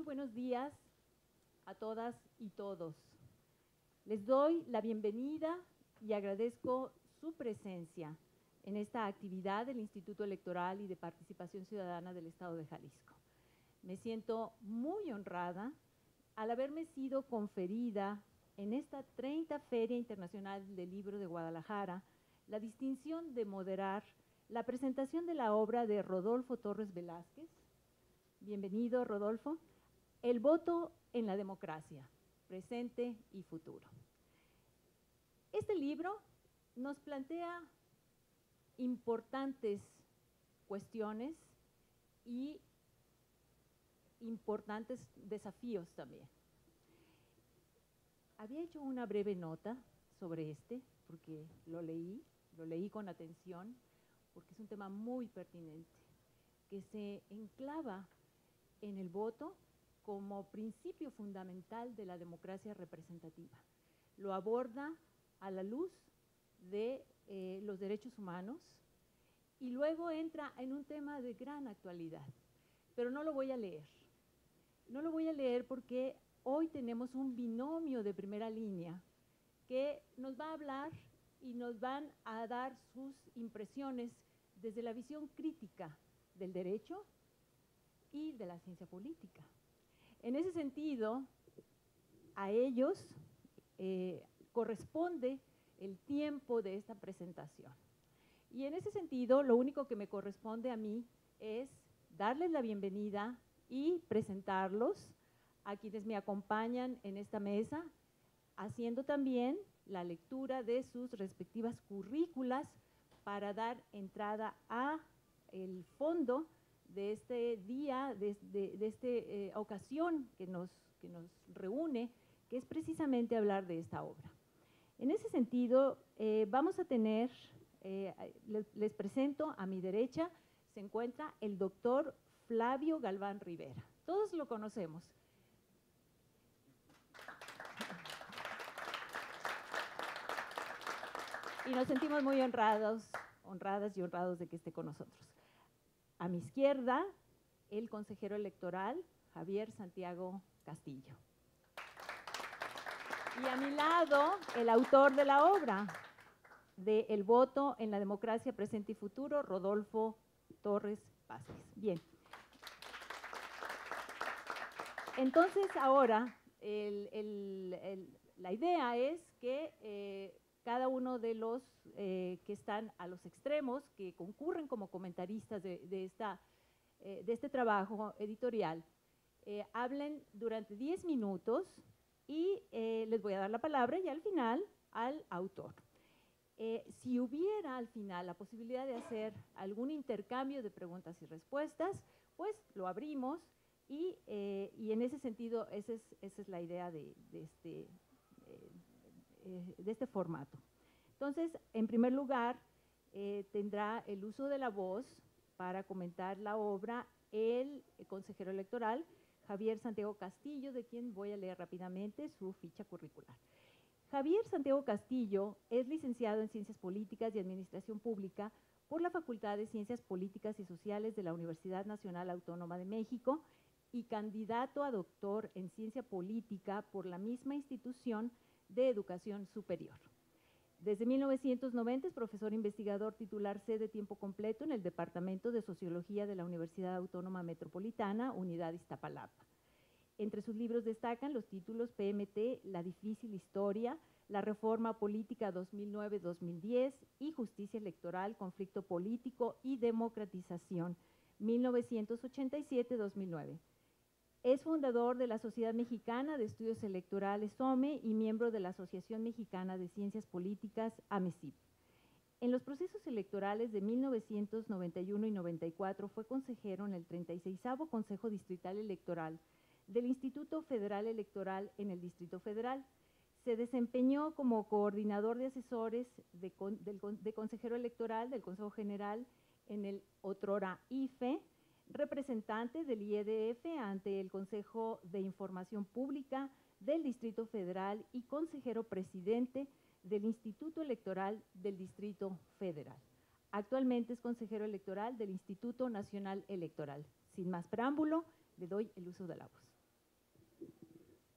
buenos días a todas y todos. Les doy la bienvenida y agradezco su presencia en esta actividad del Instituto Electoral y de Participación Ciudadana del Estado de Jalisco. Me siento muy honrada al haberme sido conferida en esta 30 Feria Internacional del Libro de Guadalajara la distinción de moderar la presentación de la obra de Rodolfo Torres Velázquez. Bienvenido, Rodolfo. El voto en la democracia, presente y futuro. Este libro nos plantea importantes cuestiones y importantes desafíos también. Había hecho una breve nota sobre porque lo leí con atención, porque es un tema muy pertinente, que se enclava en el voto como principio fundamental de la democracia representativa. Lo aborda a la luz de los derechos humanos y luego entra en un tema de gran actualidad. Pero no lo voy a leer. No lo voy a leer porque hoy tenemos un binomio de primera línea que nos va a hablar y nos van a dar sus impresiones desde la visión crítica del derecho y de la ciencia política. En ese sentido, a ellos corresponde el tiempo de esta presentación. Y en ese sentido, lo único que me corresponde a mí es darles la bienvenida y presentarlos a quienes me acompañan en esta mesa, haciendo también la lectura de sus respectivas currículas para dar entrada a el fondo de este día, de esta ocasión que nos reúne, que es precisamente hablar de esta obra. En ese sentido, vamos a tener, les presento a mi derecha, se encuentra el doctor Flavio Galván Rivera. Todos lo conocemos. Y nos sentimos muy honradas y honrados de que esté con nosotros. A mi izquierda, el consejero electoral, Javier Santiago Castillo. Y a mi lado, el autor de la obra, de El voto en la democracia presente y futuro, Rodolfo Torres Vázquez. Bien. Entonces, ahora, la idea es que cada uno de los que están a los extremos, que concurren como comentaristas de este trabajo editorial, hablen durante 10 minutos y les voy a dar la palabra y al final al autor. Si hubiera al final la posibilidad de hacer algún intercambio de preguntas y respuestas, pues lo abrimos y en ese sentido esa es la idea de este formato. Entonces, en primer lugar, tendrá el uso de la voz para comentar la obra el consejero electoral, Javier Santiago Castillo, de quien voy a leer rápidamente su ficha curricular. Javier Santiago Castillo es licenciado en Ciencias Políticas y Administración Pública por la Facultad de Ciencias Políticas y Sociales de la Universidad Nacional Autónoma de México y candidato a doctor en Ciencia Política por la misma institución de educación superior. Desde 1990 es profesor investigador titular C de tiempo completo en el Departamento de Sociología de la Universidad Autónoma Metropolitana, Unidad Iztapalapa. Entre sus libros destacan los títulos PMT, La difícil historia, La reforma política 2009-2010 y Justicia electoral, conflicto político y democratización, 1987-2009. Es fundador de la Sociedad Mexicana de Estudios Electorales, SOME, y miembro de la Asociación Mexicana de Ciencias Políticas, AMECIP. En los procesos electorales de 1991 y 94 fue consejero en el 36º Consejo Distrital Electoral del Instituto Federal Electoral en el Distrito Federal. Se desempeñó como coordinador de asesores de consejero electoral del Consejo General en el otrora IFE, representante del IEDF ante el Consejo de Información Pública del Distrito Federal y consejero presidente del Instituto Electoral del Distrito Federal. Actualmente es consejero electoral del Instituto Nacional Electoral. Sin más preámbulo, le doy el uso de la voz.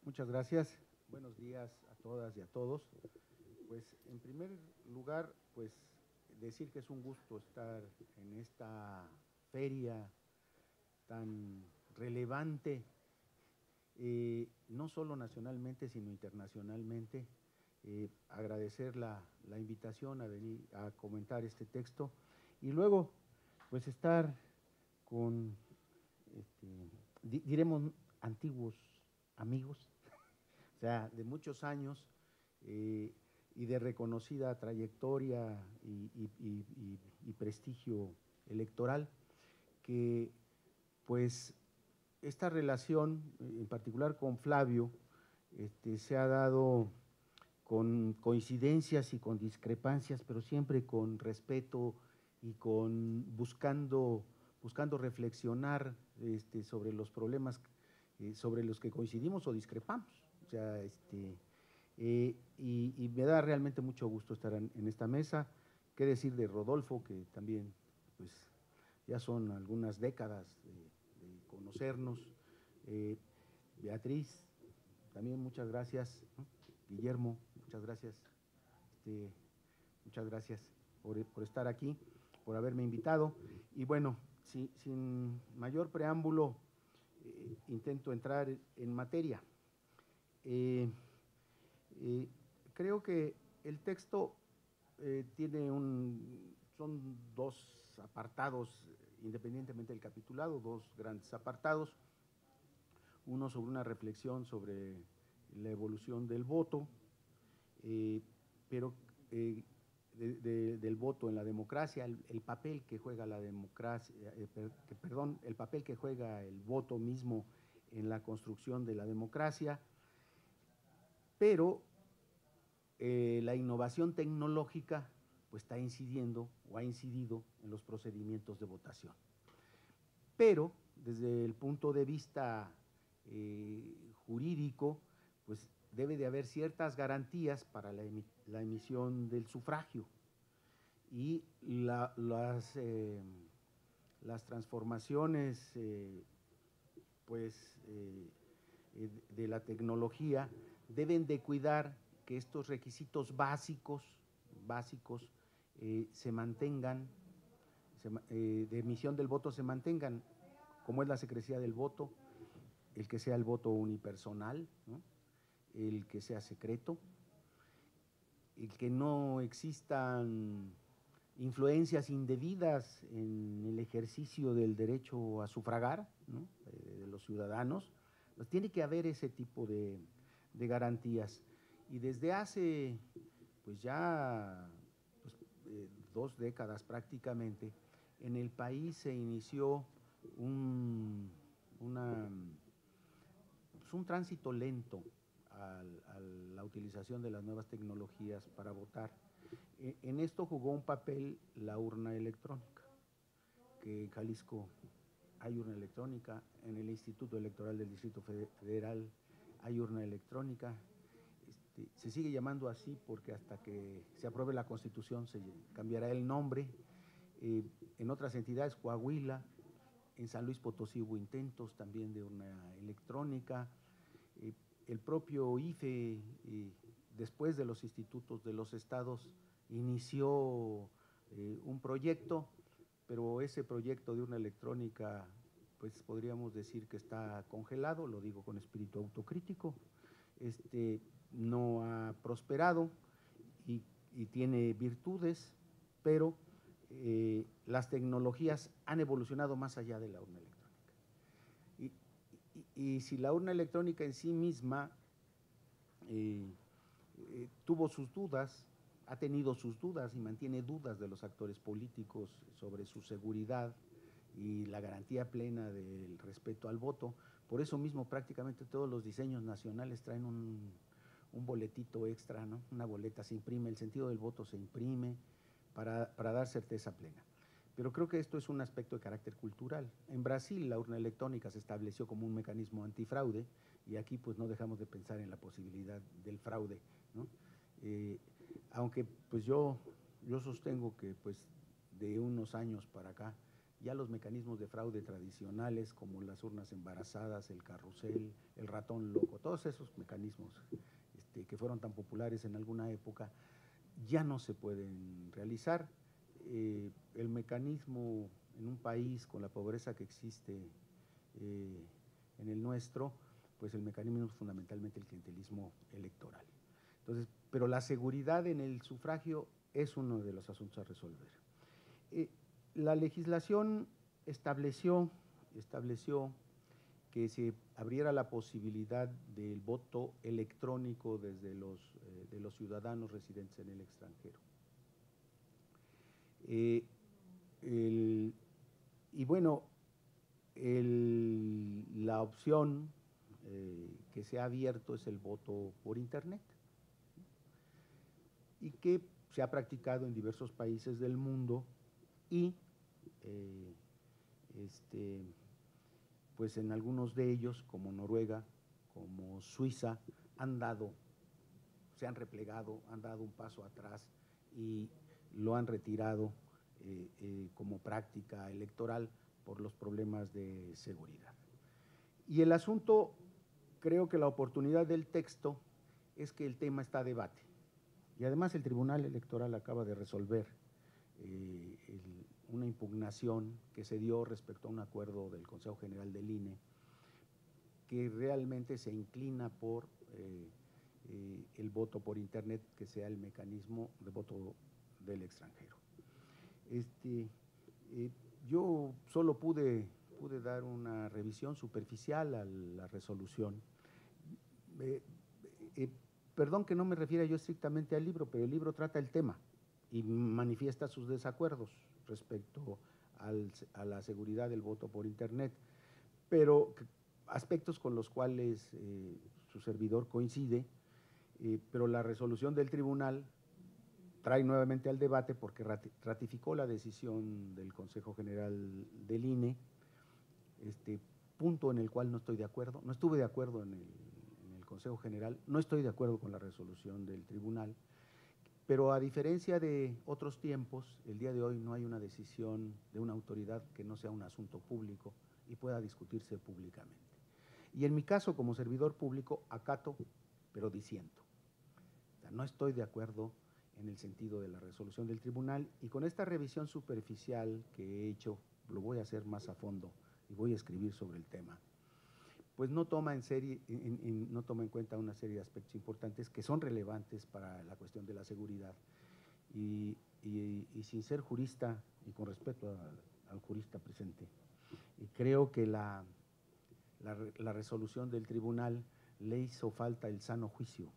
Muchas gracias. Buenos días a todas y a todos. Pues en primer lugar, pues decir que es un gusto estar en esta feria tan relevante, no solo nacionalmente, sino internacionalmente. Agradecer la invitación a venir a comentar este texto y luego, pues estar con, diremos, antiguos amigos, o sea, de muchos años y de reconocida trayectoria y prestigio electoral, que pues esta relación, en particular con Flavio, se ha dado con coincidencias y con discrepancias, pero siempre con respeto y con buscando reflexionar sobre los problemas sobre los que coincidimos o discrepamos. O sea, y me da realmente mucho gusto estar en esta mesa. Qué decir de Rodolfo, que también pues ya son algunas décadas de conocernos. Beatriz, también muchas gracias, ¿no? Guillermo, muchas gracias. Muchas gracias por estar aquí, por haberme invitado. Y bueno, sin mayor preámbulo, intento entrar en materia. Creo que el texto son dos apartados, independientemente del capitulado, dos grandes apartados. Uno sobre una reflexión sobre la evolución del voto, pero del voto en la democracia, el papel que juega la democracia, el papel que juega el voto mismo en la construcción de la democracia, pero la innovación tecnológica pues está incidiendo o ha incidido en los procedimientos de votación. Pero desde el punto de vista jurídico, pues debe de haber ciertas garantías para la emisión del sufragio y las transformaciones de la tecnología deben de cuidar que estos requisitos básicos se mantengan, de emisión del voto se mantengan, como es la secrecía del voto, el que sea el voto unipersonal, ¿no? El que sea secreto, el que no existan influencias indebidas en el ejercicio del derecho a sufragar, ¿no? De los ciudadanos. Pues tiene que haber ese tipo de garantías. Y desde hace pues ya 2 décadas prácticamente, en el país se inició un tránsito lento a la utilización de las nuevas tecnologías para votar. En esto jugó un papel la urna electrónica, que en Jalisco hay urna electrónica, en el Instituto Electoral del Distrito Federal hay urna electrónica. Se sigue llamando así porque hasta que se apruebe la Constitución se cambiará el nombre. En otras entidades, Coahuila, en San Luis Potosí hubo intentos también de urna electrónica. El propio IFE, después de los institutos de los estados, inició un proyecto, pero ese proyecto de urna electrónica, pues podríamos decir que está congelado, lo digo con espíritu autocrítico. No ha prosperado y tiene virtudes, pero las tecnologías han evolucionado más allá de la urna electrónica. Y si la urna electrónica en sí misma tuvo sus dudas, ha tenido sus dudas y mantiene dudas de los actores políticos sobre su seguridad y la garantía plena del respeto al voto, por eso mismo prácticamente todos los diseños nacionales traen un boletito extra, ¿no? Una boleta, se imprime, el sentido del voto se imprime para dar certeza plena. Pero creo que esto es un aspecto de carácter cultural. En Brasil la urna electrónica se estableció como un mecanismo antifraude y aquí pues no dejamos de pensar en la posibilidad del fraude, ¿no? Aunque pues yo sostengo que pues de unos años para acá ya los mecanismos de fraude tradicionales como las urnas embarazadas, el carrusel, el ratón loco, todos esos mecanismos que fueron tan populares en alguna época, ya no se pueden realizar. El mecanismo en un país con la pobreza que existe en el nuestro, pues el mecanismo es fundamentalmente el clientelismo electoral. Entonces, pero la seguridad en el sufragio es uno de los asuntos a resolver. La legislación estableció que se abriera la posibilidad del voto electrónico desde de los ciudadanos residentes en el extranjero. Y bueno, la opción que se ha abierto es el voto por Internet y que se ha practicado en diversos países del mundo y pues en algunos de ellos, como Noruega, como Suiza, se han replegado, han dado un paso atrás y lo han retirado como práctica electoral por los problemas de seguridad. Y el asunto, creo que la oportunidad del texto es que el tema está a debate. Y además el Tribunal Electoral acaba de resolver una impugnación que se dio respecto a un acuerdo del Consejo General del INE que realmente se inclina por el voto por Internet, que sea el mecanismo de voto del extranjero. Yo solo pude dar una revisión superficial a la resolución. Perdón que no me refiera yo estrictamente al libro, pero el libro trata el tema y manifiesta sus desacuerdos respecto a la seguridad del voto por Internet, pero aspectos con los cuales su servidor coincide, pero la resolución del tribunal trae nuevamente al debate porque ratificó la decisión del Consejo General del INE, punto en el cual no estoy de acuerdo, no estuve de acuerdo en el Consejo General, no estoy de acuerdo con la resolución del tribunal, pero a diferencia de otros tiempos, el día de hoy no hay una decisión de una autoridad que no sea un asunto público y pueda discutirse públicamente. Y en mi caso, como servidor público, acato, pero disiento. O sea, no estoy de acuerdo en el sentido de la resolución del tribunal y con esta revisión superficial que he hecho, lo voy a hacer más a fondo y voy a escribir sobre el tema, pues no toma en cuenta una serie de aspectos importantes que son relevantes para la cuestión de la seguridad. Y sin ser jurista, y con respeto al jurista presente, creo que la resolución del tribunal le hizo falta el sano juicio